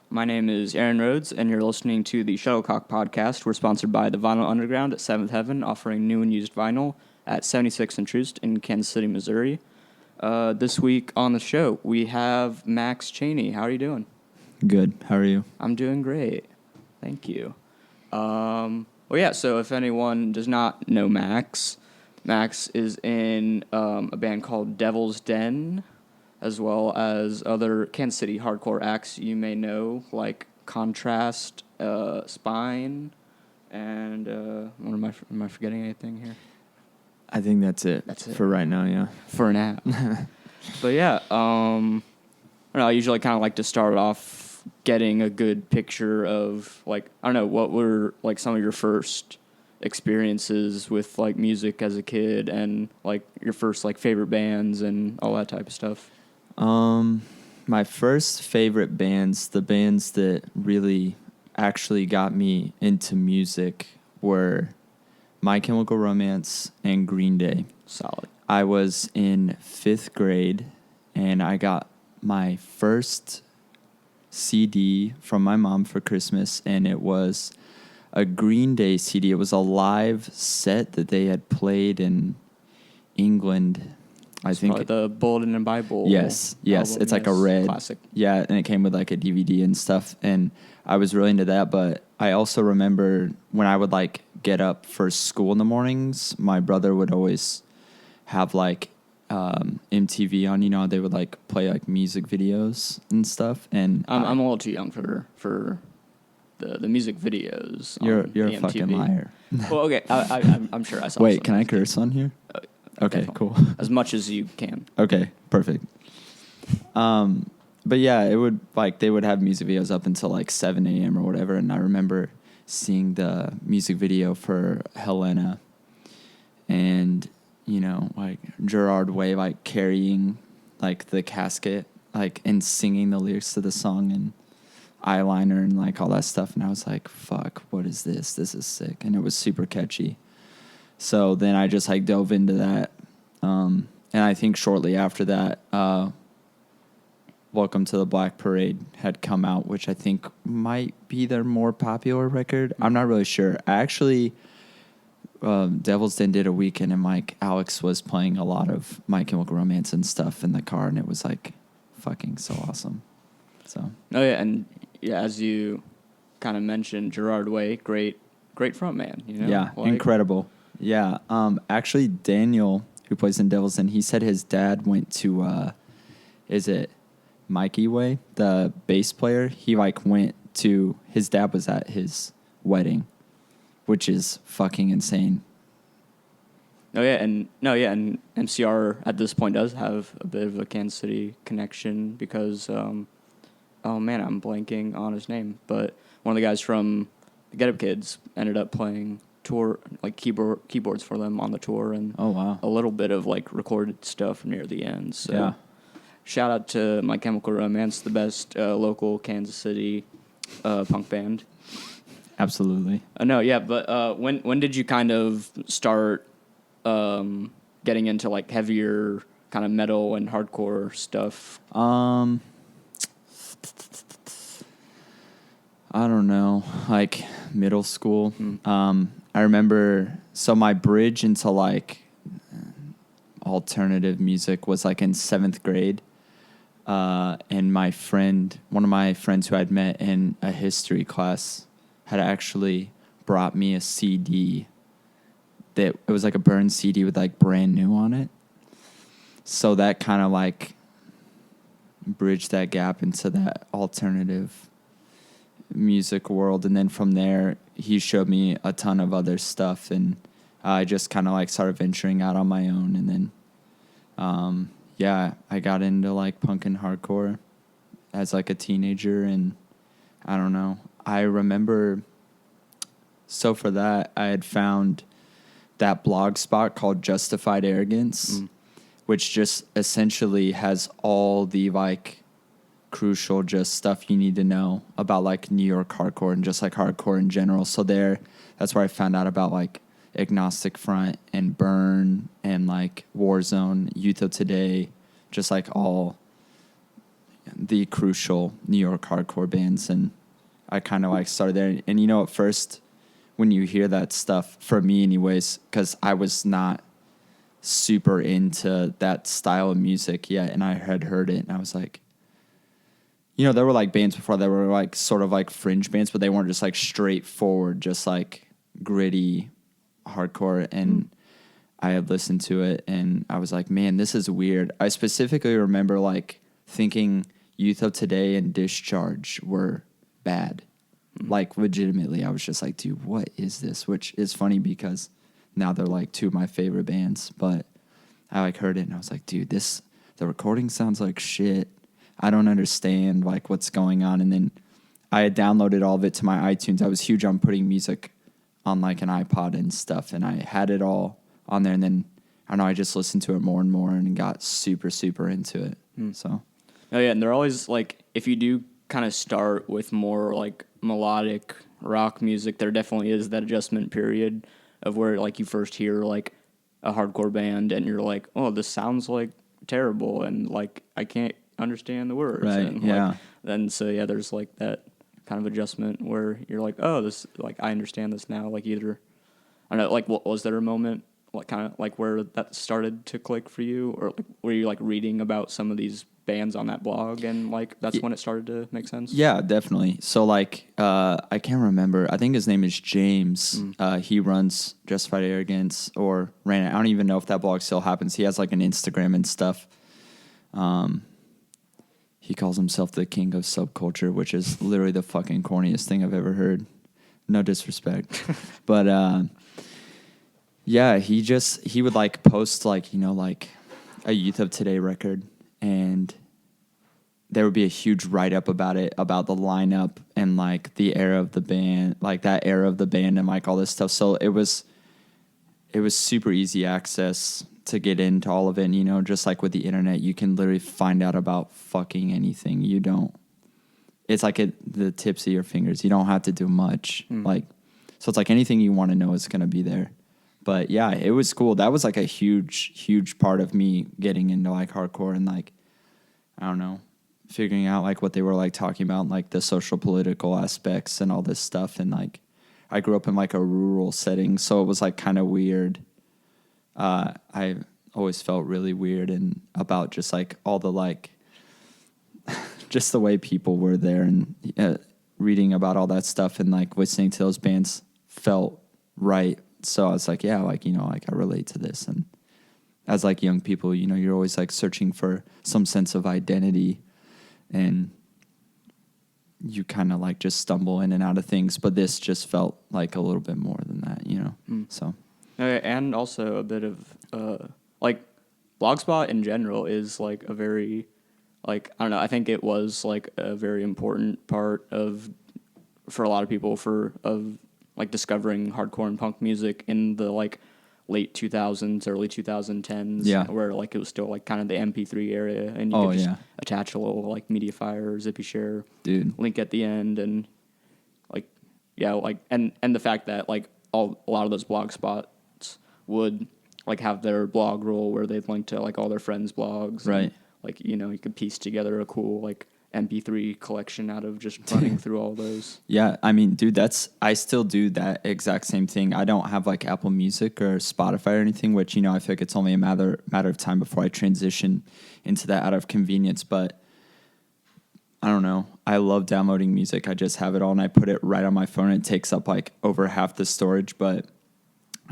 My name is Aaron Rhodes, and you're listening to the Shuttlecock podcast. We're sponsored by the Vinyl Underground at 7th Heaven, offering new and used vinyl at 76 and Troost in Kansas City, Missouri. This week on the show, we have Max Chaney. How are you doing? Good. How are you? I'm doing great. Thank you. So if anyone does not know Max, Max is in a band called Devil's Den, as well as other Kansas City hardcore acts you may know, like Contrast, Spine, and am I forgetting anything here? I think that's it. That's it for right now. Yeah. For now. But yeah, I usually kind of like to start off getting a good picture of what were like some of your first experiences with like music as a kid, and like your first like favorite bands and all that type of stuff. My first favorite bands, the bands that really actually got me into music, were My Chemical Romance and Green Day. Solid. I was in 5th grade, and I got my first CD from my mom for Christmas, and it was a Green Day CD. It was a live set that they had played in England. I think the Bulletin and Bible. Yes. Album. It's like a red classic. Yeah, and it came with like a DVD and stuff, and I was really into that. But I also remember when I would like get up for school in the mornings, my brother would always have like MTV on. You know, they would like play like music videos and stuff. And I'm a little too young for the music videos. You're a fucking liar. Well, okay, I'm sure I saw. Wait, can I curse on here? Okay, cool. As much as you can. Okay, perfect. But yeah, it would like they would have music videos up until like 7 a.m. or whatever, and I remember seeing the music video for Helena, and you know, like Gerard Way like carrying like the casket, like and singing the lyrics to the song and eyeliner and like all that stuff, and I was like, "Fuck, what is this? This is sick," and it was super catchy. So then I just like dove into that, and I think shortly after that, Welcome to the Black Parade had come out, which I think might be their more popular record. I'm not really sure. Actually, Devil's Den did a weekend, and Mike Alex was playing a lot of My Chemical Romance and stuff in the car, and it was like fucking so awesome. So. Oh yeah, and yeah, as you kind of mentioned, Gerard Way, great frontman. You know. Yeah, like, incredible. Yeah. Actually, Daniel, who plays in Devil's Den, he said his dad went to, is it Mikey Way, the bass player? He like went to, his dad was at his wedding, which is fucking insane. And MCR at this point does have a bit of a Kansas City connection because, oh man, I'm blanking on his name, but one of the guys from the Get Up Kids ended up playing tour like keyboards for them on the tour, and oh wow, a little bit of like recorded stuff near the end. So yeah, shout out to My Chemical Romance, the best local Kansas City punk band. Absolutely. But when did you kind of start getting into like heavier kind of metal and hardcore stuff? I don't know, like middle school. I remember, so my bridge into like alternative music was like in 7th grade. And one of my friends who I'd met in a history class had actually brought me a CD that it was like a burned CD with like Brand New on it. So that kind of like bridged that gap into that alternative music world, and then from there he showed me a ton of other stuff, and I just kind of like started venturing out on my own, and then I got into like punk and hardcore as like a teenager, and I don't know, I remember, so for that I had found that blog spot called Justified Arrogance, which just essentially has all the like crucial just stuff you need to know about like New York hardcore and just like hardcore in general. So that's where I found out about like Agnostic Front and Burn and like Warzone, Youth of Today, just like all the crucial New York hardcore bands, and I kind of like started there. And you know, at first, when you hear that stuff, for me anyways, because I was not super into that style of music yet, and I had heard it, and I was like, you know, there were like bands before that were like sort of like fringe bands, but they weren't just like straightforward, just like gritty hardcore. And I had listened to it, and I was like, man, this is weird. I specifically remember like thinking Youth of Today and Discharge were bad. Like legitimately, I was just like, dude, what is this? Which is funny because now they're like two of my favorite bands. But I like heard it, and I was like, dude, the recording sounds like shit. I don't understand like what's going on. And then I had downloaded all of it to my iTunes. I was huge on putting music on like an iPod and stuff, and I had it all on there. And then I don't know, I just listened to it more and more and got super, super into it. So, oh yeah, and they're always like, if you do kind of start with more like melodic rock music, there definitely is that adjustment period of where like you first hear like a hardcore band and you're like, oh, this sounds like terrible, and like I can't understand the words. Right, and, yeah. Like, then so yeah, there's like that kind of adjustment where you're like, oh, this, like I understand this now. Like either, I don't know, like what was there a moment like kind of like where that started to click for you, or like were you like reading about some of these bands on that blog and like that's when it started to make sense? Yeah, definitely. So like, I can't remember. I think his name is James. He runs Justified Arrogance, or ran it. I don't even know if that blog still happens. He has like an Instagram and stuff. He calls himself the king of subculture, which is literally the fucking corniest thing I've ever heard. No disrespect. But, yeah, he would like post like, you know, like a Youth of Today record, and there would be a huge write-up about it, about the lineup and like the era of the band, like that era of the band and like all this stuff. So it was super easy access to get into all of it. And, you know, just like with the internet, you can literally find out about fucking anything. It's like at the tips of your fingers. You don't have to do much. Like, so it's like anything you want to know is going to be there. But yeah, it was cool. That was like a huge, huge part of me getting into like hardcore and like, I don't know, figuring out like what they were like talking about, like the social political aspects and all this stuff. And like, I grew up in like a rural setting, so it was like kind of weird. I always felt really weird and about just like all the like, just the way people were there, and reading about all that stuff and like listening to those bands felt right. So I was like, yeah, like, you know, like I relate to this. And as like young people, you know, you're always like searching for some sense of identity, and you kind of like just stumble in and out of things. But this just felt like a little bit more than that, you know? So. And also a bit of, like, Blogspot in general is, like, a very, like, I don't know, I think it was, like, a very important part of, for a lot of people, like, discovering hardcore and punk music in the, like, late 2000s, early 2010s, Yeah. where, like, it was still, like, kind of the MP3 area, and you could just attach a little, like, Mediafire or Zippy Share link at the end, and, like, yeah, like, and the fact that, like, a lot of those blog spots would like have their blog roll where they'd link to like all their friends' blogs. Right. And, like, you know, you could piece together a cool like MP3 collection out of just running through all those. Yeah, I mean, dude, I still do that exact same thing. I don't have like Apple Music or Spotify or anything, which, you know, I feel like it's only a matter of time before I transition into that out of convenience. But I don't know. I love downloading music. I just have it all and I put it right on my phone. It takes up like over half the storage, but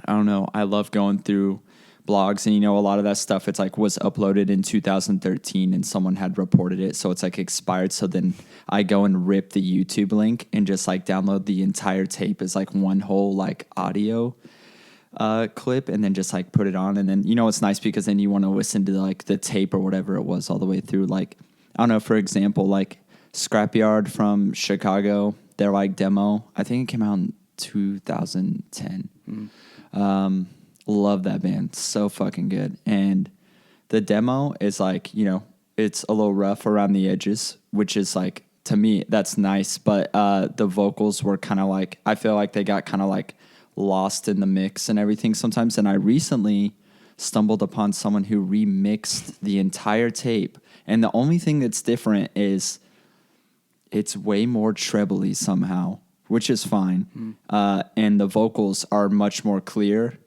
I don't know. I love going through blogs, and, you know, a lot of that stuff, it's like was uploaded in 2013 and someone had reported it, so it's like expired. So then I go and rip the YouTube link and just like download the entire tape as like one whole like audio clip, and then just like put it on. And then, you know, it's nice because then you want to listen to like the tape or whatever it was all the way through. Like, I don't know, for example, like Scrapyard from Chicago, their like demo, I think it came out in 2010. Love that band. So fucking good. And the demo is like, you know, it's a little rough around the edges, which is like, to me, that's nice. But the vocals were kind of like, I feel like they got kind of like lost in the mix and everything sometimes. And I recently stumbled upon someone who remixed the entire tape. And the only thing that's different is it's way more trebly somehow, which is fine. And the vocals are much more clear.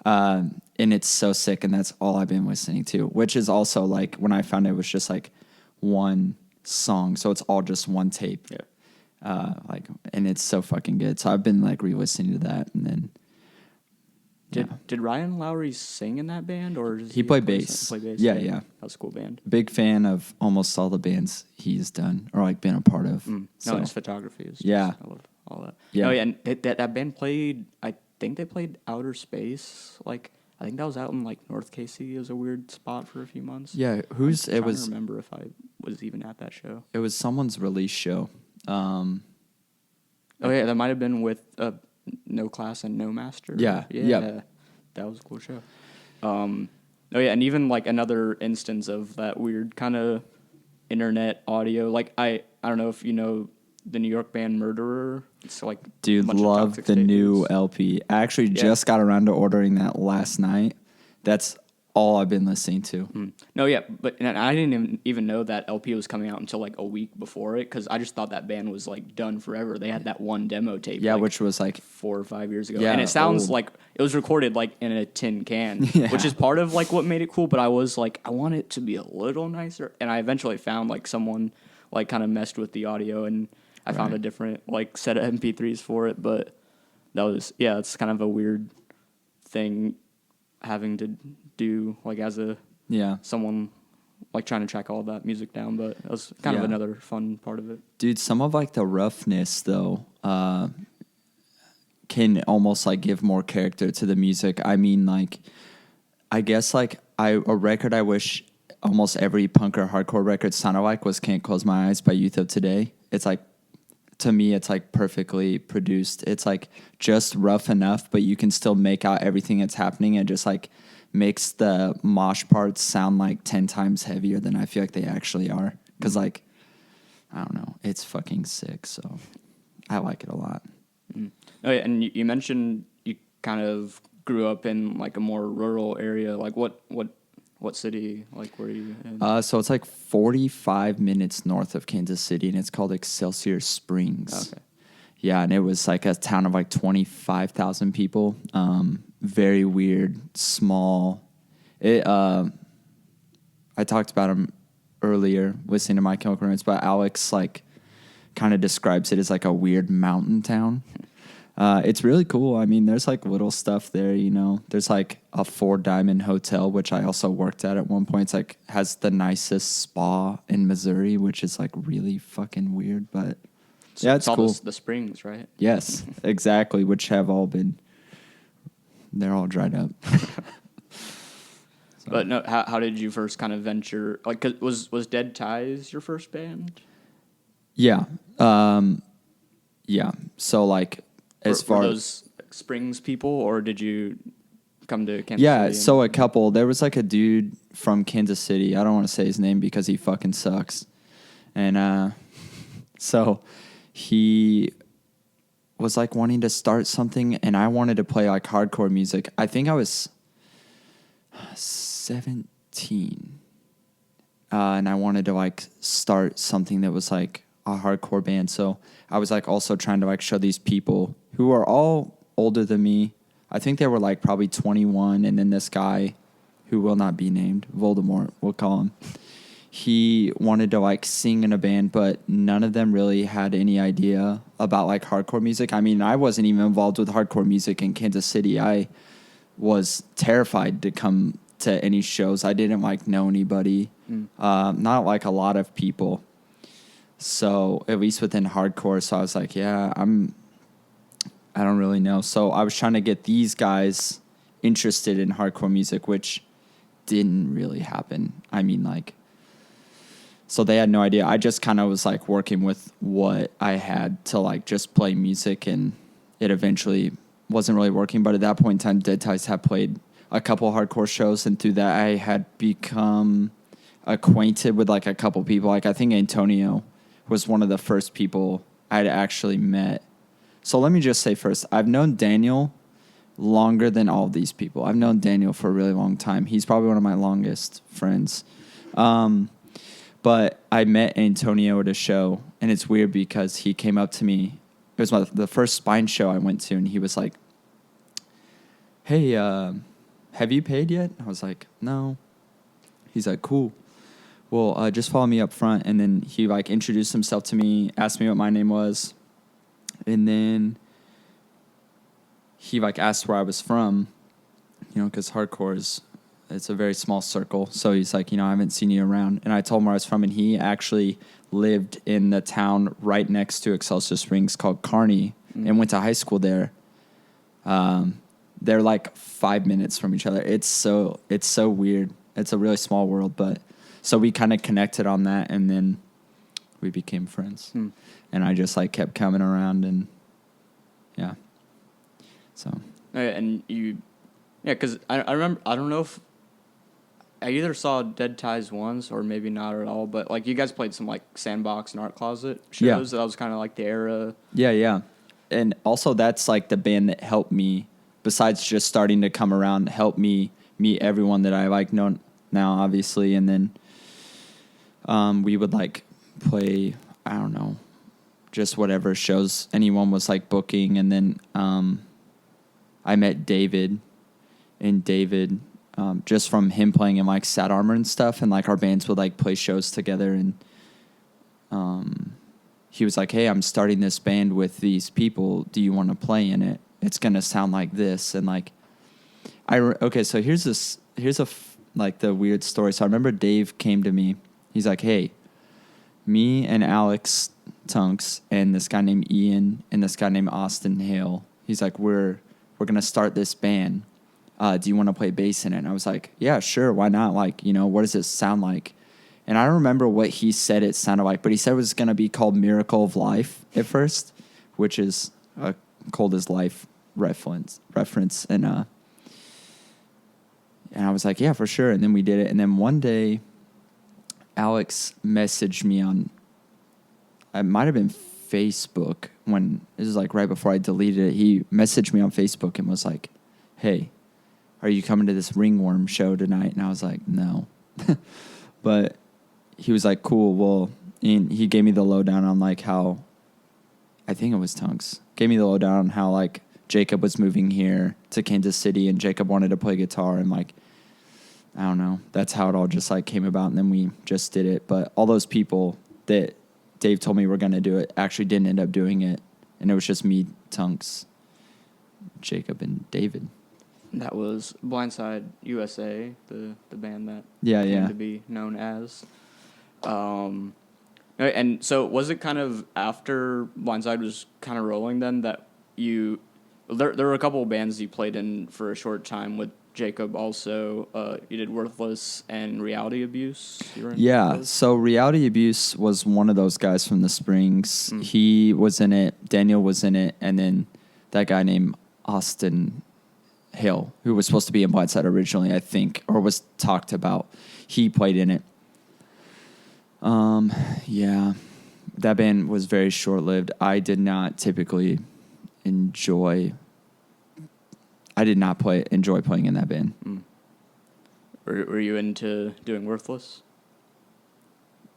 And it's so sick, and that's all I've been listening to, which is also like when I found it was just like one song. So it's all just one tape. Yeah. And it's so fucking good. So I've been like re-listening to that, and then Did Ryan Lowry sing in that band, or does he played bass? Play bass? Yeah. That was a cool band. Big fan of almost all the bands he's done or like been a part of. No, his photography is Yeah. I love all that. Yeah. Oh yeah, and that band played. I think they played Outer Space. Like I think that was out in like North KC. It was a weird spot for a few months. Yeah, I'm trying to was remember if I was even at that show. it was someone's release show. Oh yeah, that might have been with No Class and No Master. Yeah, yeah, that was a cool show. Oh yeah, and even like another instance of that weird kind of internet audio. Like I don't know if you know the New York band Murderer. It's like Dude, love the new LP. I actually just got around to ordering that last night. That's all I've been listening to. No, yeah, but and I didn't even know that LP was coming out until like a week before it, because I just thought that band was like done forever. They had that one demo tape, Yeah, like, which was like 4 or 5 years ago, Yeah, and it sounds old. like it was recorded like in a tin can, Yeah. which is part of like what made it cool. But I was like, I want it to be a little nicer, and I eventually found like someone like kind of messed with the audio, and I found a different like set of MP3s for it. But that was it's kind of a weird thing having to do like as a someone like trying to track all of that music down, but that was kind of another fun part of it. Dude, some of like the roughness though can almost like give more character to the music. I mean, like I guess like a record I wish almost every punk or hardcore record sounded like was Can't Close My Eyes by Youth of Today. It's like, to me, it's like perfectly produced. It's like just rough enough, but you can still make out everything that's happening, and just like makes the mosh parts sound like 10 times heavier than I feel like they actually are. Because like, I don't know, it's fucking sick. So I like it a lot. Oh yeah, and you mentioned you kind of grew up in like a more rural area. Like what city? Like were you in? So it's like 45 minutes north of Kansas City, and it's called Excelsior Springs. Okay. Yeah, and it was like a town of like 25,000 people. Very weird, small. I talked about them earlier, listening to My Chemical Romance, but Alex like kind of describes it as like a weird mountain town. It's really cool. I mean, there's like little stuff there, you know. There's like a 4-diamond hotel, which I also worked at one point. It's like has the nicest spa in Missouri, which is like really fucking weird, but yeah, it's all cool. the springs, right? Yes, exactly, which have all been, they're all dried up. So. But no, how did you first kind of venture? Like, 'cause was Dead Ties your first band? Yeah. Yeah. So like, as far were those Springs people, or did you come to Kansas City? Yeah, so a couple. There was like a dude from Kansas City. I don't want to say his name because he fucking sucks. And so he was like wanting to start something, and I wanted to play like hardcore music. I think I was 17. And I wanted to like start something that was like a hardcore band. So I was like also trying to like show these people who are all older than me. I think they were like probably 21. And then this guy who will not be named, Voldemort, we'll call him. He wanted to like sing in a band, but none of them really had any idea about like hardcore music. I mean, I wasn't even involved with hardcore music in Kansas City. I was terrified to come to any shows. I didn't like know anybody, not like a lot of people. So at least within hardcore, so I was like, I don't really know. So I was trying to get these guys interested in hardcore music, which didn't really happen. I mean, like, so they had no idea. I just kind of was like working with what I had to like just play music, and it eventually wasn't really working. But at that point in time, Dead Ties had played a couple hardcore shows, and through that I had become acquainted with like a couple people. Like I think Antonio was one of the first people I'd actually met. So let me just say first, I've known Daniel longer than all of these people. I've known Daniel for a really long time. He's probably one of my longest friends. But I met Antonio at a show, and it's weird because he came up to me. It was the first Spine show I went to, and he was like, "Hey, have you paid yet?" I was like, "No." He's like, "Cool. Well, just follow me up front." And then he like introduced himself to me, asked me what my name was, and then he like asked where I was from, because hardcore it's a very small circle. So he's like, I haven't seen you around. And I told him where I was from, and he actually lived in the town right next to Excelsior Springs called Kearney and went to high school there. They're like 5 minutes from each other. It's so weird. It's a really small world, but so we kind of connected on that, and then we became friends. And I just like kept coming around, and yeah. So. And you, because I remember, I don't know if I either saw Dead Ties once or maybe not at all, but like you guys played some like Sandbox and Art Closet shows. Yeah. That was kind of like the era. Yeah. And also that's like the band that helped me, besides just starting to come around, helped me meet everyone that I like know now, obviously. And then we would like play, I don't know, just whatever shows anyone was like booking. And then I met David, and David, just from him playing in like Sad Armor and stuff, and like our bands would like play shows together, and he was like, "Hey, I'm starting this band with these people. Do you want to play in it? It's gonna sound like this." And like, so here's the weird story. So I remember Dave came to me. He's like, "Hey, me and Alex Tunks and this guy named Ian and this guy named Austin Hale." He's like, we're gonna start this band. Do you want to play bass in it? And I was like, "Yeah, sure. Why not? Like, what does it sound like?" And I don't remember what he said it sounded like, but he said it was going to be called Miracle of Life at first, which is a Cold as Life reference. And I was like, "Yeah, for sure." And then we did it. And then one day, Alex messaged me on, it might have been Facebook, when this is like right before I deleted it. He messaged me on Facebook and was like, "Hey, are you coming to this Ringworm show tonight?" And I was like, "No." But he was like, "Cool." Well, and he gave me the lowdown on like how, I think it was Tunks, gave me the lowdown on how like Jacob was moving here to Kansas City, and Jacob wanted to play guitar, and like, I don't know, that's how it all just like came about, and then we just did it. But all those people that Dave told me were going to do it actually didn't end up doing it, and it was just me, Tunks, Jacob, and David. That was Blindside USA, the band that came to be known as. And so was it kind of after Blindside was kind of rolling then that there were a couple of bands you played in for a short time with Jacob also. You did Worthless and Reality Abuse. Yeah, so Reality Abuse was one of those guys from the Springs. He was in it, Daniel was in it, and then that guy named Austin Hale, who was supposed to be in Blindside originally, I think, or was talked about, he played in it. Yeah, that band was very short-lived. I did not enjoy playing in that band. Were you into doing Worthless?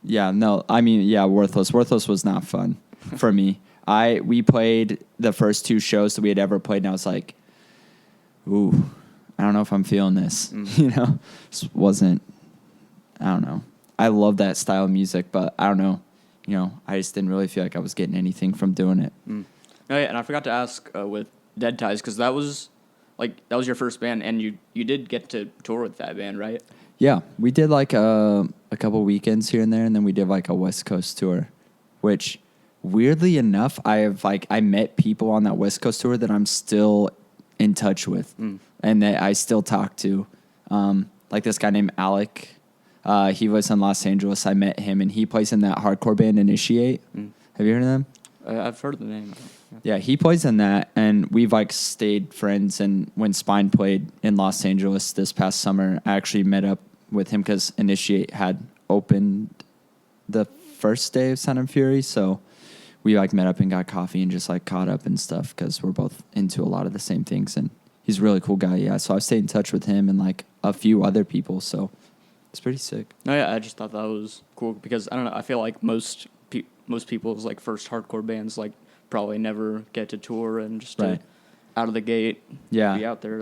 Yeah, no, I mean, yeah, Worthless. Worthless was not fun for me. We played the first two shows that we had ever played, and I was like, "Ooh, I don't know if I'm feeling this." Just wasn't. I don't know. I love that style of music, but I don't know. I just didn't really feel like I was getting anything from doing it. Oh, yeah, and I forgot to ask with Dead Ties, because that was your first band, and you did get to tour with that band, right? Yeah, we did like a couple weekends here and there, and then we did like a West Coast tour, which weirdly enough, I met people on that West Coast tour that I'm still in touch with, and that I still talk to. Like this guy named Alec. He lives in Los Angeles. I met him, and he plays in that hardcore band Initiate. Have you heard of them? I've heard the name. Yeah, he plays in that, and we've like stayed friends. And when Spine played in Los Angeles this past summer, I actually met up with him because Initiate had opened the first day of Sound and Fury. So we like met up and got coffee and just like caught up and stuff because we're both into a lot of the same things. And He's a really cool guy, yeah. So I've stayed in touch with him and like a few other people, so it's pretty sick. No, yeah, I just thought that was cool because I don't know. I feel like most people's like first hardcore bands like probably never get to tour and just Right. out of the gate, Yeah, be out there.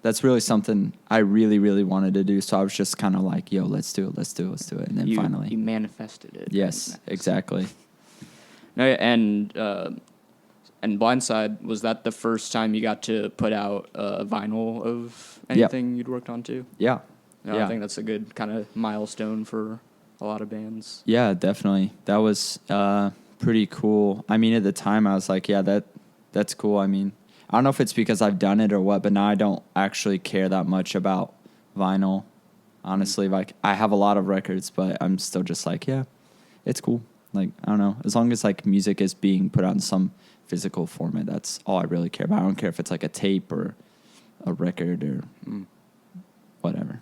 that's really something I really really wanted to do. So I was just kind of like, yo, let's do it, and then finally, you manifested it. yes, Nice. exactly. No, yeah, and Blindside, was that the first time you got to put out a vinyl of anything you'd worked on too? Yeah, No, I think that's a good kind of milestone for a lot of bands. Yeah, definitely. That was pretty cool. I mean, at the time, I was like, yeah, that's cool. I mean, I don't know if it's because I've done it or what, but now I don't actually care that much about vinyl. Honestly, like I have a lot of records, but I'm still just like, yeah, it's cool. Like, I don't know. As long as like music is being put out in some physical format, that's all I really care about. I don't care if it's like a tape or a record or whatever.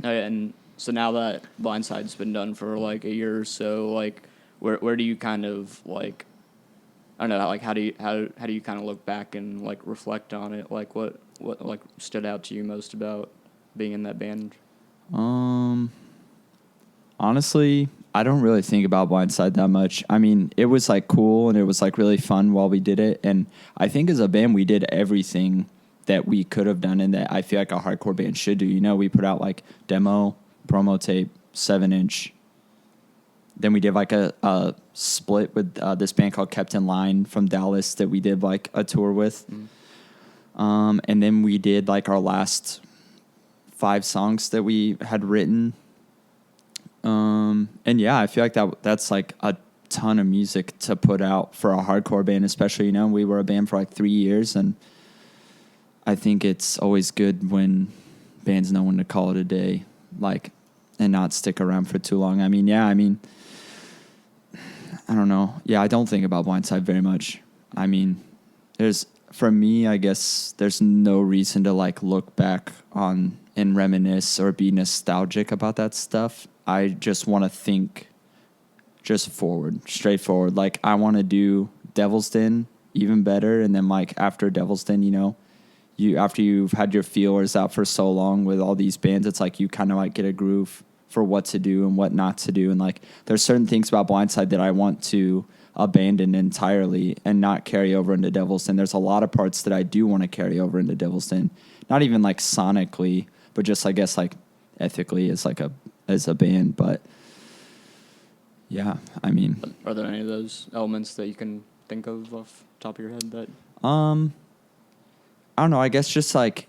Oh, yeah, and so now that Blindside's been done for like a year or so, like where do you kind of like, I don't know, like how do you kind of look back and like reflect on it? Like what like stood out to you most about being in that band? Honestly, I don't really think about Blindside that much. I mean, it was like cool and it was like really fun while we did it. And I think as a band, we did everything that we could have done and that I feel like a hardcore band should do. You know, we put out like demo, promo tape, 7-inch. Then we did like a split with this band called Kept in Line from Dallas that we did like a tour with. And then we did like our last 5 songs that we had written. And yeah, I feel like that's like a ton of music to put out for a hardcore band, especially, you know, we were a band for like 3 years, and I think it's always good when bands know when to call it a day, like, and not stick around for too long. I mean, I don't know. Yeah, I don't think about Blindside very much. I mean, for me, I guess there's no reason to like look back on and reminisce or be nostalgic about that stuff. I just want to think just straightforward. Like, I want to do Devil's Den even better. And then like after Devil's Den, you know, after you've had your feelers out for so long with all these bands, it's like you kind of like get a groove for what to do and what not to do. And like there's certain things about Blindside that I want to abandon entirely and not carry over into Devil's Den. There's a lot of parts that I do want to carry over into Devil's Den. Not even like sonically, but just I guess like ethically as a band. But yeah, I mean, Are there any of those elements that you can think of off the top of your head that I don't know, I guess just like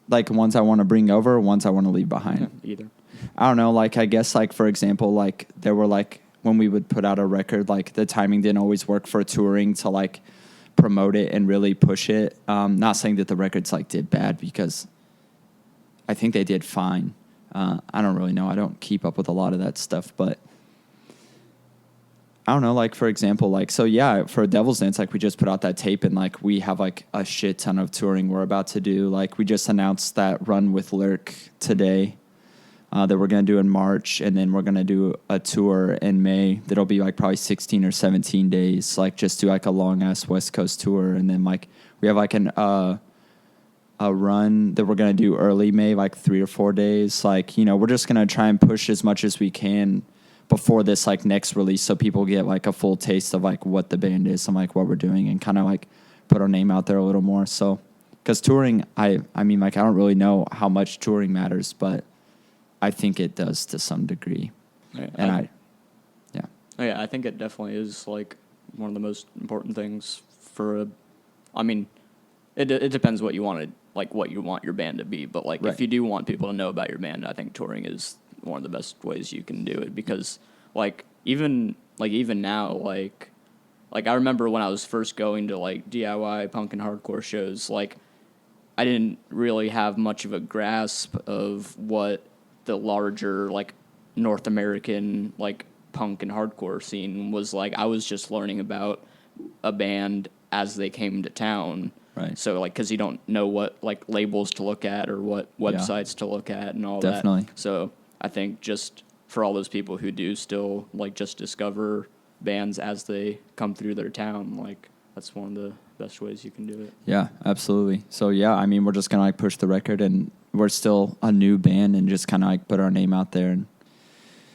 ones I want to bring over, ones I want to leave behind. Yeah, either. I don't know, like I guess like for example, like there were like when we would put out a record, like the timing didn't always work for touring to like promote it and really push it. Not saying that the records like did bad, because I think they did fine. I don't really know. I don't keep up with a lot of that stuff, but I don't know, like, for example, like, so yeah, for Devil's Dance, like, we just put out that tape, and, like, we have, like, a shit ton of touring we're about to do. Like, we just announced that run with Lurk today that we're going to do in March, and then we're going to do a tour in May that'll be, like, probably 16 or 17 days, like, just do, like, a long-ass West Coast tour, and then, like, we have, like, a run that we're going to do early May, like, 3 or 4 days. Like, you know, we're just going to try and push as much as we can before this like next release, so people get like a full taste of like what the band is and like what we're doing, and kind of like put our name out there a little more. So, because touring, I mean, like, I don't really know how much touring matters, but I think it does to some degree. Yeah, And yeah, I think it definitely is like one of the most important things for a. I mean, it depends what you want your band to be, but like Right. if you do want people to know about your band, I think touring is one of the best ways you can do it, because like even now, like I remember when I was first going to like DIY punk and hardcore shows, like I didn't really have much of a grasp of what the larger like North American like punk and hardcore scene was like. I was just learning about a band as they came to town. Right. So like, cause you don't know what like labels to look at or what websites to look at and all Definitely. that. So I think just for all those people who do still like just discover bands as they come through their town, like that's one of the best ways you can do it. Yeah, absolutely. So yeah, I mean, we're just gonna like push the record, and we're still a new band, and just kind of like put our name out there and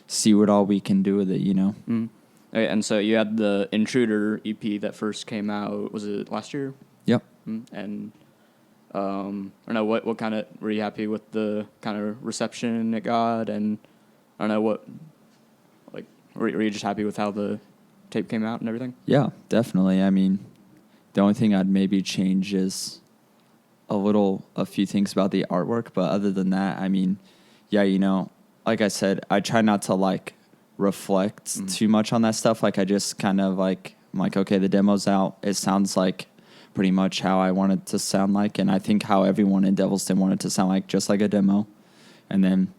see what all we can do with it, you know. Okay, and so you had the Intruder EP that first came out. Was it last year? Yep. And I don't know what kind of were you happy with the kind of reception it got, and I don't know what like were you just happy with how the tape came out and everything? Yeah, definitely. I mean, the only thing I'd maybe change is a few things about the artwork, but other than that, I mean, yeah, you know, like I said, I try not to like reflect too much on that stuff. Like I just kind of like, I'm like, okay, the demo's out. It sounds like pretty much how I want it to sound like, and I think how everyone in Devilston wanted to sound like, just like a demo. And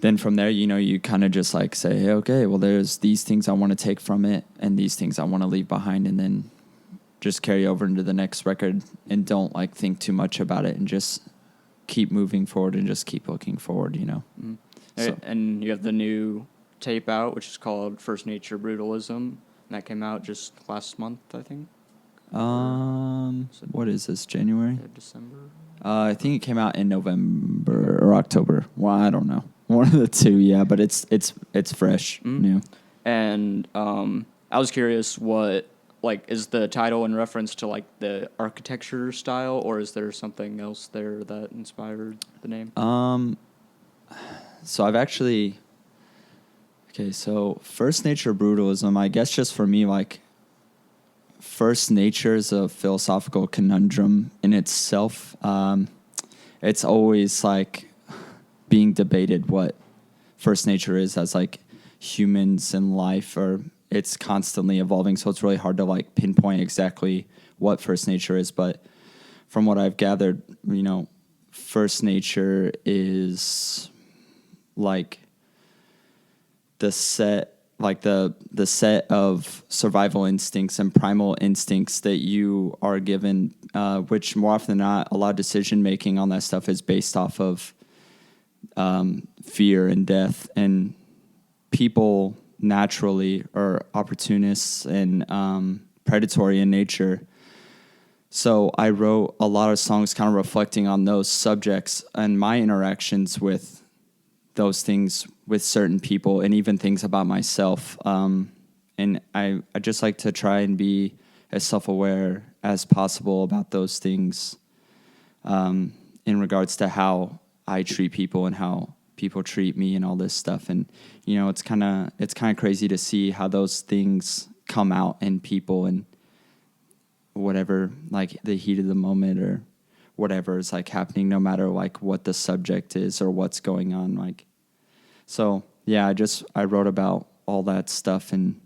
then from there, you know, you kind of just like say, hey, okay, well, there's these things I want to take from it and these things I want to leave behind, and then just carry over into the next record and don't like think too much about it and just keep moving forward and just keep looking forward, you know. So. And you have the new tape out, which is called First Nature Brutalism, and that came out just last month, I think. What is this, January? December? I think it came out in November or October. Well, I don't know. One of the two, yeah, but it's fresh, new. And I was curious, what like is the title in reference to like the architecture style, or is there something else there that inspired the name? So I've actually, so First Nature Brutalism, I guess just for me, like, First Nature is a philosophical conundrum in itself. It's always like being debated what First Nature is as like humans in life, or it's constantly evolving. So it's really hard to like pinpoint exactly what First Nature is. But from what I've gathered, you know, First Nature is like the set of survival instincts and primal instincts that you are given, which more often than not, a lot of decision making on that stuff is based off of fear and death. And people naturally are opportunists and predatory in nature. So I wrote a lot of songs kind of reflecting on those subjects and my interactions with those things with certain people, and even things about myself. And I just like to try and be as self-aware as possible about those things in regards to how I treat people and how people treat me and all this stuff. And, you know, it's kind of crazy to see how those things come out in people, and whatever, like the heat of the moment or whatever is like happening, no matter like what the subject is or what's going on. Like, so yeah, I wrote about all that stuff, and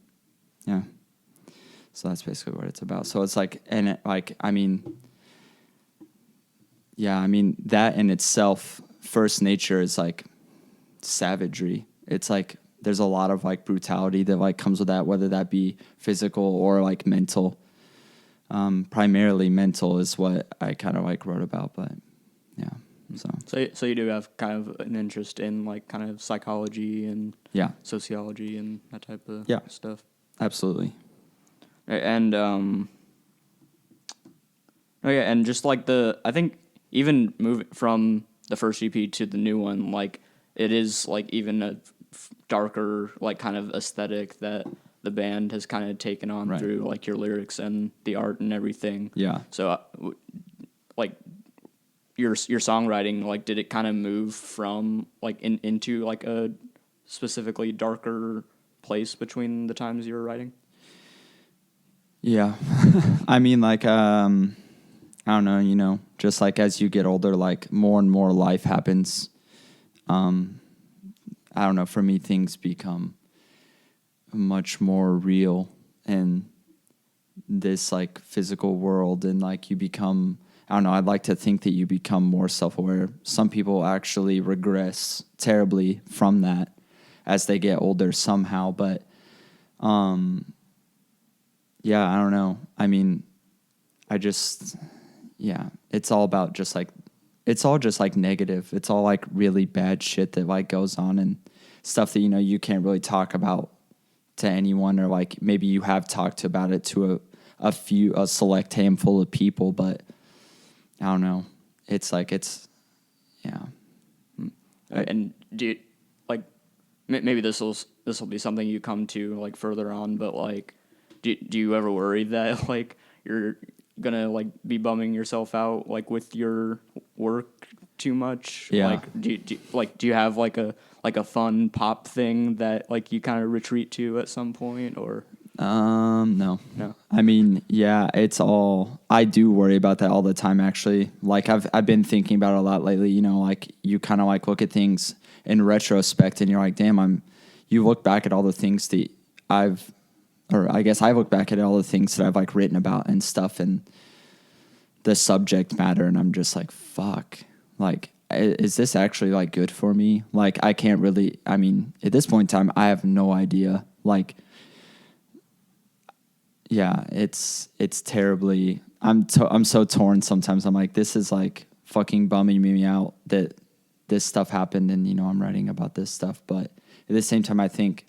yeah, so that's basically what it's about. So it's like, and it, like, I mean, yeah, I mean that in itself, First Nature is like savagery. It's like, there's a lot of like brutality that like comes with that, whether that be physical or like mental. Primarily mental is what I kind of like wrote about, but yeah. So you do have kind of an interest in like kind of psychology and sociology and that type of stuff. Absolutely. And and just like I think even moving from the first EP to the new one, like it is like even a darker like kind of aesthetic that the band has kind of taken on through like your lyrics and the art and everything. Yeah. So like your songwriting, like did it kind of move from like into like a specifically darker place between the times you were writing? Yeah. I mean, like, I don't know, you know, just like as you get older, like more and more life happens. I don't know, for me, things become much more real in this like physical world, and like you become, I don't know, I'd like to think that you become more self-aware. Some people actually regress terribly from that as they get older somehow, but yeah, I don't know. I mean, it's all about just like, it's all just like negative. It's all like really bad shit that like goes on, and stuff that, you know, you can't really talk about to anyone, or like maybe you have talked about it to a select handful of people, but I don't know. It's like yeah. And do you, like maybe this will be something you come to like further on, but like do you ever worry that like you're gonna like be bumming yourself out like with your work too much? Yeah. Like do you have like a fun pop thing that like you kind of retreat to at some point, or No. no? I mean, yeah, I do worry about that all the time, actually. Like, I've been thinking about it a lot lately, you know, like, you kind of, like, look at things in retrospect, and you're like, damn, you look back at all the things that I look back at all the things that I've, like, written about and stuff, and the subject matter, and I'm just like, fuck, like, is this actually, like, good for me? Like, I can't really, I mean, at this point in time, I have no idea, like, yeah, it's terribly. I'm so torn sometimes. I'm like, this is like fucking bumming me out that this stuff happened, and you know I'm writing about this stuff. But at the same time, I think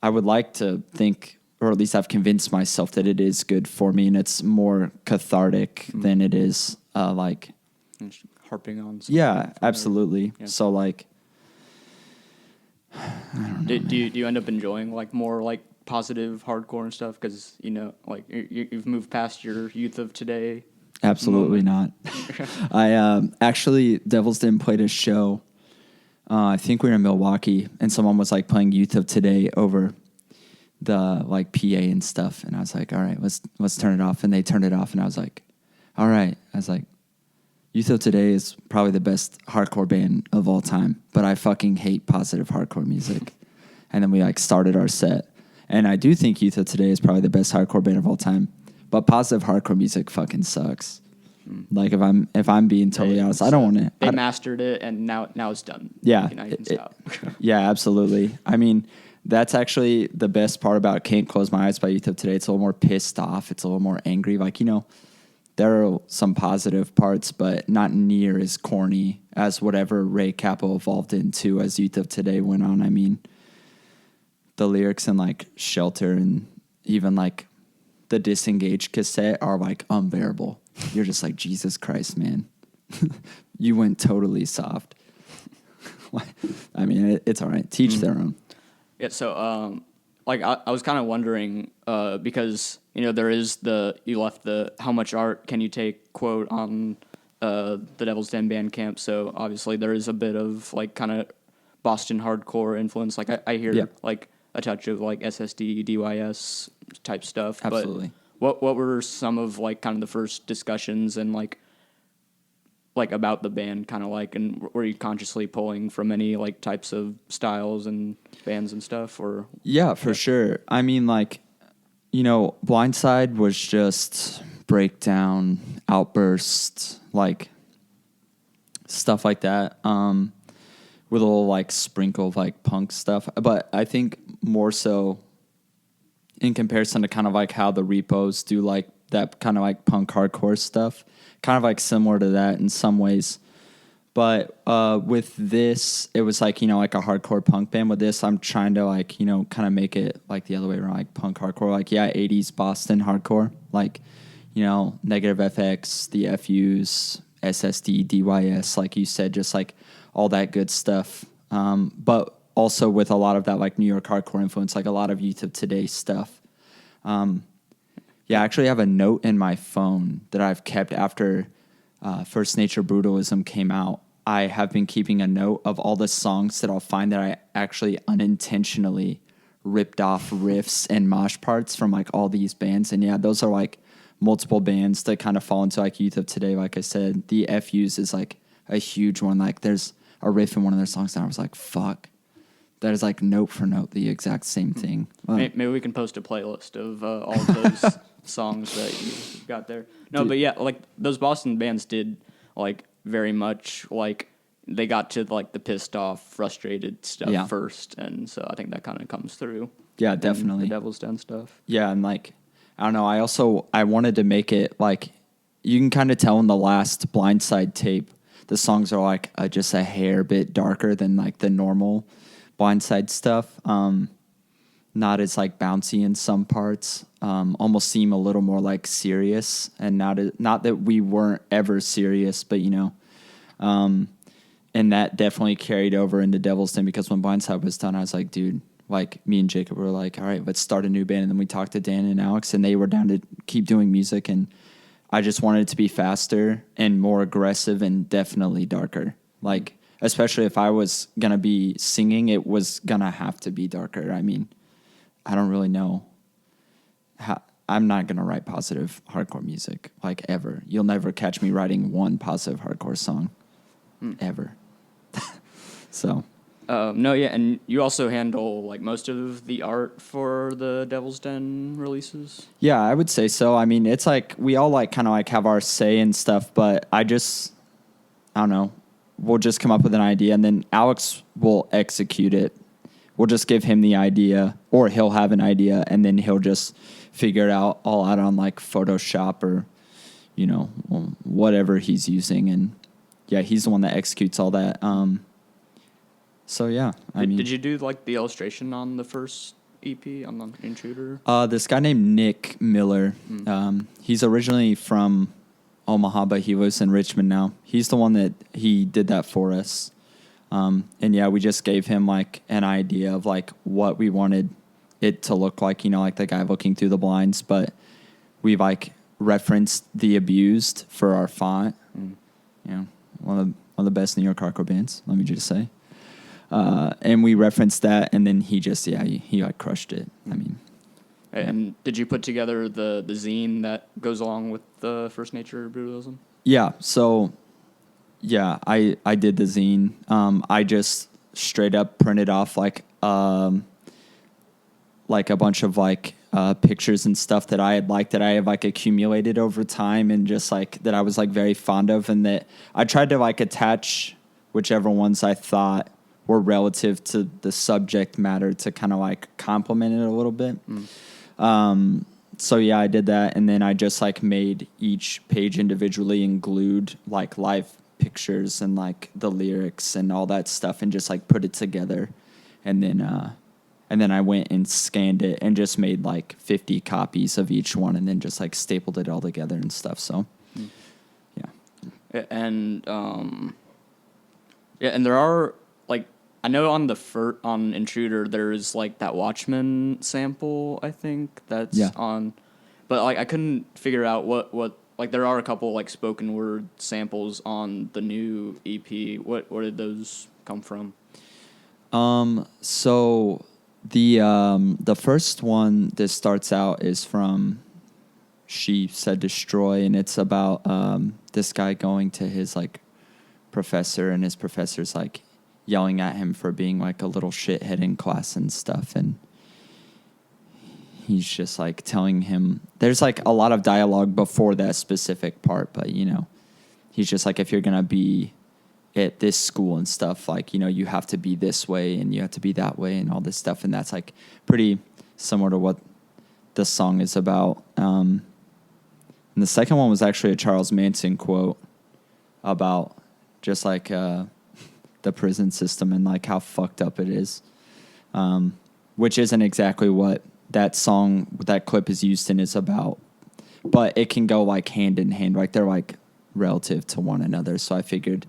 I would like to think, or at least I've convinced myself that it is good for me, and it's more cathartic than it is like Harping on something. Yeah, absolutely. Yeah. So like, I don't know. Do you end up enjoying like more like positive hardcore and stuff, because you know like you've moved past your youth of today? Absolutely not. I actually, Devil's Den played a show. I think we were in Milwaukee, and someone was like playing Youth of Today over the like PA and stuff, and I was like, all right, let's turn it off, and they turned it off, and I was like, all right. I was like, Youth of Today is probably the best hardcore band of all time, but I fucking hate positive hardcore music. And then we like started our set. And I do think Youth of Today is probably the best hardcore band of all time, but positive hardcore music fucking sucks. Like if I'm being totally honest, I don't want to. They mastered it, and now it's done. Yeah, now you can stop. Yeah, absolutely. I mean, that's actually the best part about "Can't Close My Eyes" by Youth of Today. It's a little more pissed off. It's a little more angry. Like, you know, there are some positive parts, but not near as corny as whatever Ray Cappo evolved into as Youth of Today went on. I mean, the lyrics in like Shelter and even like the Disengaged cassette are like unbearable. You're just like, Jesus Christ, man. You went totally soft. I mean, it's all right. Teach their own. Yeah, so like I was kind of wondering because you know there is you left the "how much art can you take" quote on the Devil's Den Bandcamp, so obviously there is a bit of like kind of Boston hardcore influence. Like I hear like a touch of like SSD, DYS type stuff. Absolutely. But what were some of like kind of the first discussions and like about the band, kind of like, and were you consciously pulling from any like types of styles and bands and stuff, or? Yeah, for sure. I mean, like, you know, Blindside was just breakdown, outburst, like stuff like that, with a little like sprinkle of like punk stuff. But I think more so in comparison to kind of like how the Repos do like that kind of like punk hardcore stuff, kind of like similar to that in some ways. But with this, it was like, you know, like a hardcore punk band. With this, I'm trying to like, you know, kind of make it like the other way around, like punk hardcore, like, yeah, 80s Boston hardcore, like, you know, Negative FX, the FUs, SSD, DYS, like you said, just like all that good stuff. But also with a lot of that like New York hardcore influence, like a lot of Youth of Today stuff. Yeah, I actually have a note in my phone that I've kept after first Nature Brutalism came out. I have been keeping a note of all the songs that I'll find that I actually unintentionally ripped off riffs and mosh parts from like all these bands. And yeah, those are like multiple bands that kind of fall into like Youth of Today. Like I said, the FUs is like a huge one. Like there's a riff in one of their songs and I was like, fuck. That is like note for note the exact same thing. Maybe we can post a playlist of all of those songs that you got there. No, but yeah, like those Boston bands did like very much like they got to like the pissed off, frustrated stuff first, and so I think that kind of comes through. Yeah, definitely. The Devil's Den stuff. Yeah, and like I don't know. I wanted to make it like you can kind of tell in the last Blindside tape, the songs are like just a hair bit darker than like the normal Blindside stuff. not as like bouncy in some parts, almost seem a little more like serious, and not that we weren't ever serious, but and that definitely carried over into Devil's Den, because when Blindside was done, I was like, dude, like me and Jacob were like, all right, let's start a new band. And then we talked to Dan and Alex, and they were down to keep doing music. And I just wanted it to be faster and more aggressive and definitely darker. Like, especially if I was going to be singing, it was going to have to be darker. I mean, I don't really know how. I'm not going to write positive hardcore music, like, ever. You'll never catch me writing one positive hardcore song, ever. So... No, yeah, and you also handle like most of the art for the Devil's Den releases. Yeah, I would say so. I mean, it's like we all like kind of like have our say and stuff, but I don't know. We'll just come up with an idea, and then Alex will execute it. We'll just give him the idea, or he'll have an idea, and then he'll just figure it out all out on like Photoshop or whatever he's using, and yeah, he's the one that executes all that. So yeah, did you do like the illustration on the first EP on the Intruder? This guy named Nick Miller. He's originally from Omaha, but he lives in Richmond now. He's the one that he did that for us. And yeah, we just gave him like an idea of like what we wanted it to look like, like the guy looking through the blinds, but we like referenced The Abused for our font. One of the best New York hardcore bands, let me just say. And we referenced that, and then he just, he like crushed it. I mean. And did you put together the zine that goes along with the first Nature Brutalism? Yeah, so, yeah, I did the zine. I just straight up printed off like a bunch of like pictures and stuff that I had liked, that I have like accumulated over time, and just like that I was like very fond of, and that I tried to like attach whichever ones I thought were relative to the subject matter to kind of like complement it a little bit. So yeah, I did that, and then I just like made each page individually and glued like live pictures and like the lyrics and all that stuff, and just like put it together, and then I went and scanned it and just made like 50 copies of each one, and then just like stapled it all together and stuff. So yeah, and and there are like, I know on on Intruder there's like that Watchmen sample, I think that's on, but like I couldn't figure out what like there are a couple like spoken word samples on the new EP. What did those come from? So the first one that starts out is from She Said Destroy, and it's about this guy going to his like professor, and his professor's like yelling at him for being like a little shithead in class and stuff, and he's just like telling him, there's like a lot of dialogue before that specific part, but he's just like, if you're gonna be at this school and stuff, like you have to be this way and you have to be that way and all this stuff, and that's like pretty similar to what the song is about. And the second one was actually a Charles Manson quote about just like the prison system and like how fucked up it is, which isn't exactly what that song, that clip is used in, is about, but it can go like hand in hand, like they're like relative to one another. So I figured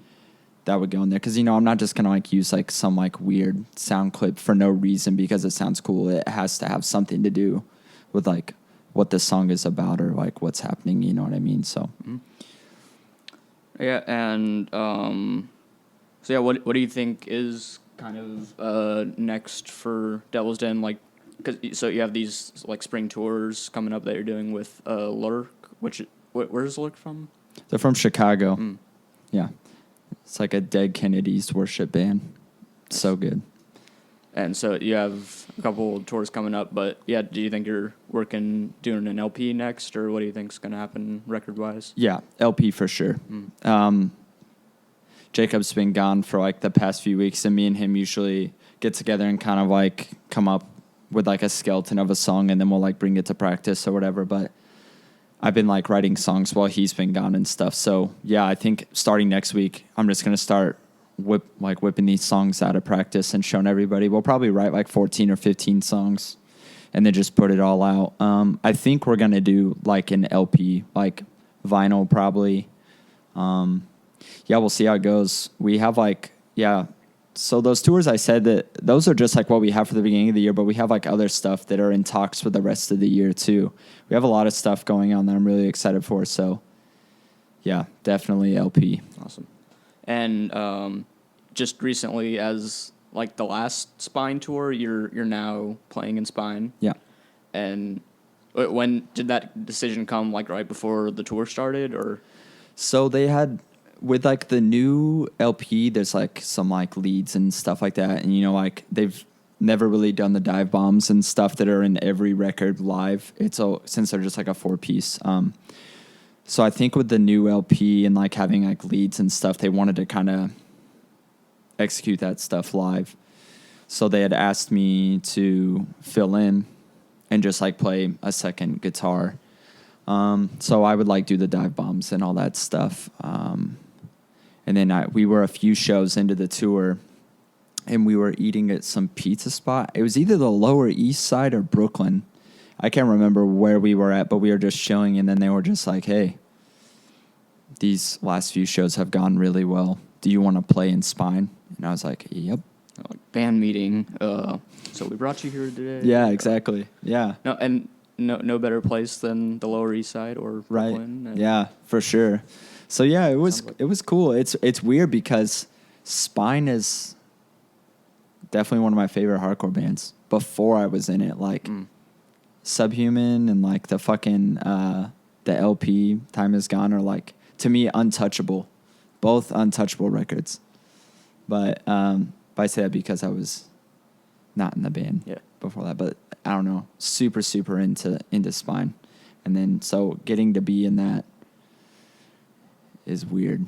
that would go in there, because I'm not just gonna like use like some like weird sound clip for no reason because it sounds cool. It has to have something to do with like what the song is about or like what's happening, you know what I mean? So yeah, and so yeah, what do you think is kind of next for Devil's Den? Like, so you have these like spring tours coming up that you're doing with Lurk. Where's Lurk from? They're from Chicago. Yeah, it's like a Dead Kennedys worship band. So good. And so you have a couple tours coming up, but yeah, do you think you're doing an LP next, or what do you think's going to happen record-wise? Yeah, LP for sure. Jacob's been gone for like the past few weeks, and me and him usually get together and kind of like come up with like a skeleton of a song, and then we'll like bring it to practice or whatever. But I've been like writing songs while he's been gone and stuff. So yeah, I think starting next week, I'm just going to start whipping these songs out of practice and showing everybody. We'll probably write like 14 or 15 songs and then just put it all out. I think we're gonna do like an LP, like vinyl probably. Yeah, we'll see how it goes. We have like, yeah. So those tours, I said that those are just like what we have for the beginning of the year, but we have like other stuff that are in talks for the rest of the year too. We have a lot of stuff going on that I'm really excited for. So yeah, definitely LP. Awesome. And just recently, as like the last Spine tour, you're now playing in Spine. Yeah. And when did that decision come? Like right before the tour started, or? So they had, with like the new LP, there's like some like leads and stuff like that, and like they've never really done the dive bombs and stuff that are in every record live. It's since they're just like a 4-piece. So I think with the new LP and like having like leads and stuff, they wanted to kind of execute that stuff live. So they had asked me to fill in and just like play a second guitar. So I would like do the dive bombs and all that stuff. And then we were a few shows into the tour, and we were eating at some pizza spot. It was either the Lower East Side or Brooklyn. I can't remember where we were at, but we were just chilling, and then they were just like, hey, these last few shows have gone really well. Do you want to play in Spine? And I was like, yep. Like band meeting. So we brought you here today. Yeah, exactly. Yeah. No better place than the Lower East Side or Brooklyn. Right. Yeah, for sure. So yeah, it was cool. It's weird because Spine is definitely one of my favorite hardcore bands before I was in it. Like Subhuman and like the fucking the LP Time Is Gone are like, to me, untouchable. Both untouchable records. But I say that because I was not in the band before that. But I don't know, super into Spine, and then so getting to be in that is weird.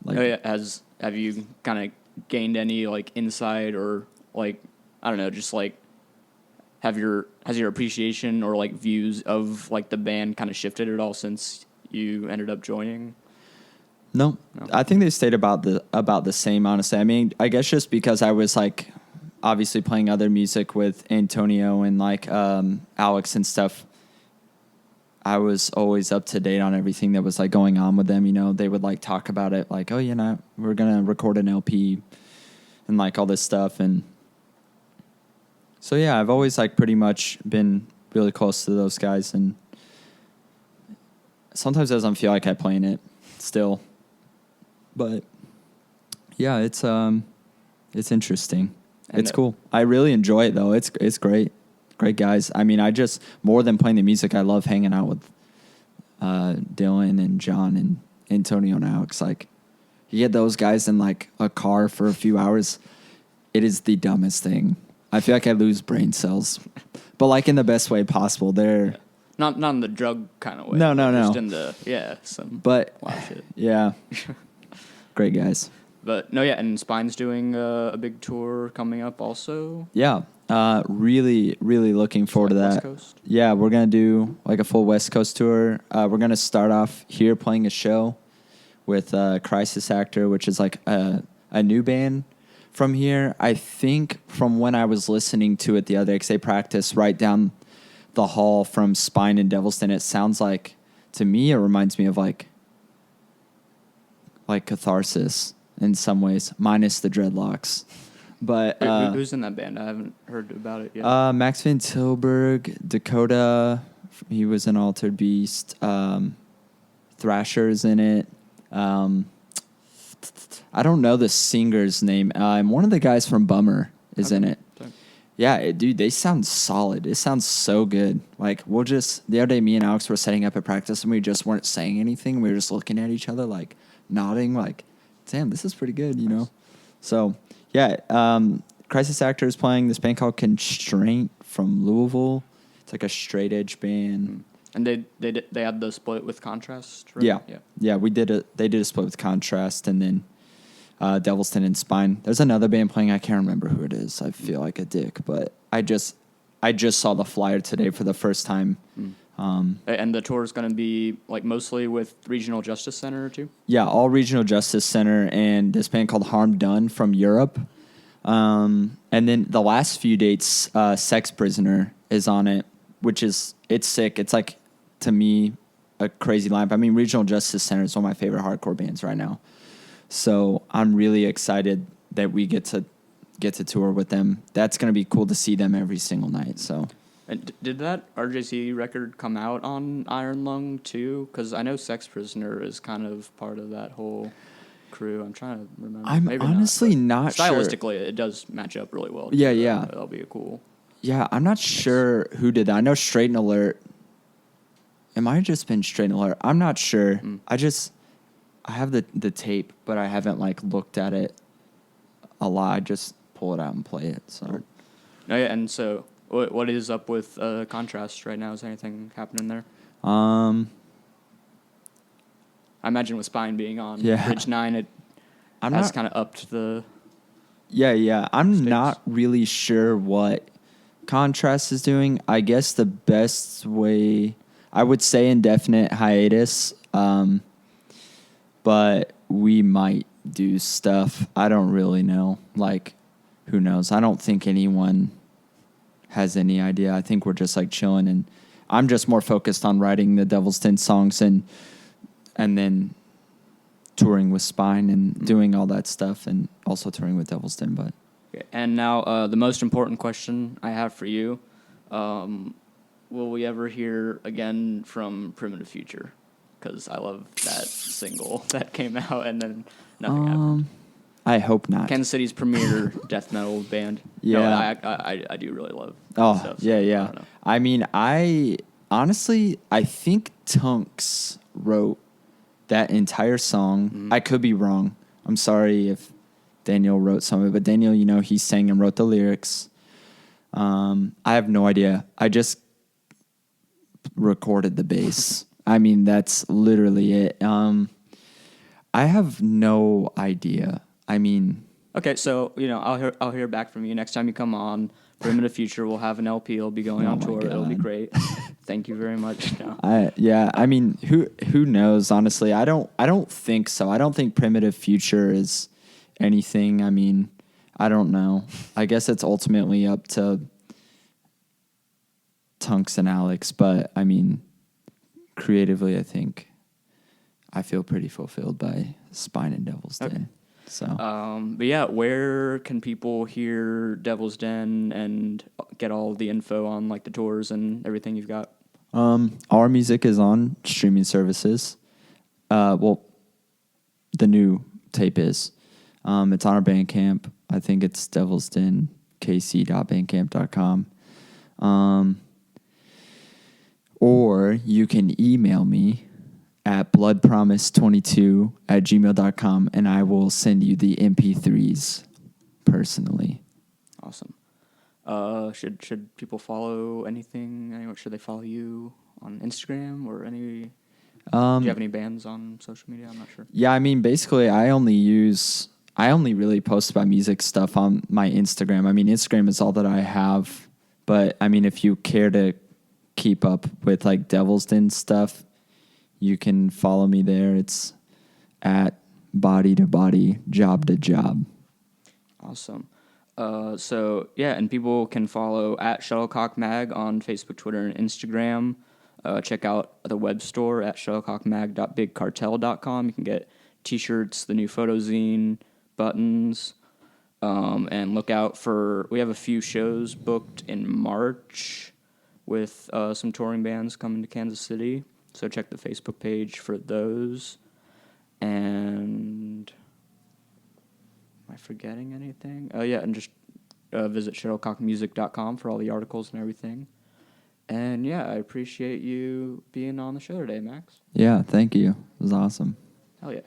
Have you kind of gained any like insight or like, I don't know, just like has your appreciation or like views of like the band kind of shifted at all since you ended up joining? No. I think they stayed about the same, honestly. I mean, I guess just because I was like obviously playing other music with Antonio and like Alex and stuff, I was always up to date on everything that was like going on with them. They would like talk about it, like, oh, we're gonna record an LP and like all this stuff. And so yeah, I've always like pretty much been really close to those guys, and sometimes it doesn't feel like I play in it still, but yeah, it's interesting. And it's cool. I really enjoy it though. It's great. Great guys. I mean, I just, more than playing the music, I love hanging out with Dylan and John and Antonio and Alex. Like, you get those guys in like a car for a few hours, it is the dumbest thing. I feel like I lose brain cells, but like in the best way possible. They're not in the drug kind of way. No. Just in the some wild shit. Yeah, great guys. But no, yeah, and Spine's doing a big tour coming up also. Yeah. Really looking forward to that. West Coast? Yeah, we're going to do like a full West Coast tour. We're going to start off here playing a show with Crisis Actor, which is like a new band from here. I think from when I was listening to it the other day, because they practice right down the hall from Spine and Devilston, it sounds like, to me, it reminds me of like Catharsis in some ways, minus the dreadlocks. But who's in that band? I haven't heard about it yet. Max Van Tilburg, Dakota, he was in Altered Beast. Thrasher's in it. I don't know the singer's name. One of the guys from Bummer is in it. Okay. Yeah, dude, they sound solid. It sounds so good. Like, the other day, me and Alex were setting up at practice, and we just weren't saying anything. We were just looking at each other, like, nodding, like, damn, this is pretty good, Nice. So, yeah, Crisis Actor is playing this band called Constraint from Louisville. It's like a straight edge band. And they had the split with Contrast, right? Yeah. They did a split with Contrast, and then Devilston and Spine. There's another band playing. I can't remember who it is. I feel like a dick, but I just saw the flyer today for the first time. And the tour is going to be like mostly with Regional Justice Center too? Yeah, all Regional Justice Center and this band called Harm Done from Europe. And then the last few dates, Sex Prisoner is on it, which is, it's sick. It's like, to me, a crazy lineup. I mean, Regional Justice Center is one of my favorite hardcore bands right now. So I'm really excited that we get to tour with them. That's going to be cool to see them every single night. So, And did that RJC record come out on Iron Lung too? Because I know Sex Prisoner is kind of part of that whole crew. I'm trying to remember. I'm Maybe honestly not sure. Stylistically, it does match up really well. Yeah, too. yeah. That'll be a cool. Yeah, I'm not sure who did that. I know Straight and Alert. It might have just been Straight and Alert. I'm not sure. I have the tape, but I haven't like looked at it a lot. I just pull it out and play it. So. Oh, yeah, and so what is up with Contrast right now? Is anything happening there? I imagine with Spine being on Bridge 9, that's kind of upped the... Yeah. I'm stakes. not really sure what Contrast is doing. I guess the best way... I would say indefinite hiatus, but we might do stuff. I don't really know. Like, who knows? I don't think anyone has any idea. I think we're just like chilling, and I'm just more focused on writing the Devil's Den songs and then touring with Spine and doing all that stuff, and also touring with Devil's Den. But okay. And now the most important question I have for you. Will we ever hear again from Primitive Future? Because I love that single that came out and then nothing happened. I hope not. Kansas City's premier death metal band. Yeah. No, I do really love stuff. So yeah. I mean, I think Tunks wrote that entire song. Mm-hmm. I could be wrong. I'm sorry if Daniel wrote some of it, but Daniel, he sang and wrote the lyrics. I have no idea. I just recorded the bass. I mean, that's literally it. I have no idea. I mean, okay, so I'll hear back from you next time you come on. Primitive Future will have an LP. It'll be going on tour. God. It'll be great. Thank you very much. No. I mean, who knows? Honestly, I don't think so. I don't think Primitive Future is anything. I mean, I don't know. I guess it's ultimately up to Tunks and Alex, but I mean, creatively, I think I feel pretty fulfilled by Spine and Devil's Den. Okay. So, but yeah, where can people hear Devil's Den and get all the info on like the tours and everything you've got? Our music is on streaming services. Well, the new tape is. It's on our Bandcamp. I think it's devilsdenkc.bandcamp.com. Or you can email me at bloodpromise22@gmail.com, and I will send you the MP3s personally. Awesome. Should people follow anything? Should they follow you on Instagram or any? Do you have any bands on social media? I'm not sure. Yeah, I mean, basically, I only really post about music stuff on my Instagram. I mean, Instagram is all that I have. But I mean, if you care to keep up with like Devil's Den stuff, you can follow me there. It's at body to body, job to job. Awesome. So yeah, and people can follow at Shuttlecock Mag on Facebook, Twitter, and Instagram. Check out the web store at shuttlecockmag.bigcartel.com. You can get T-shirts, the new photo zine, buttons, and look out for. We have a few shows booked in March with some touring bands coming to Kansas City. So check the Facebook page for those. And am I forgetting anything? Oh, yeah, and just visit shuttlecockmusic.com for all the articles and everything. And, yeah, I appreciate you being on the show today, Max. Yeah, thank you. It was awesome. Hell yeah.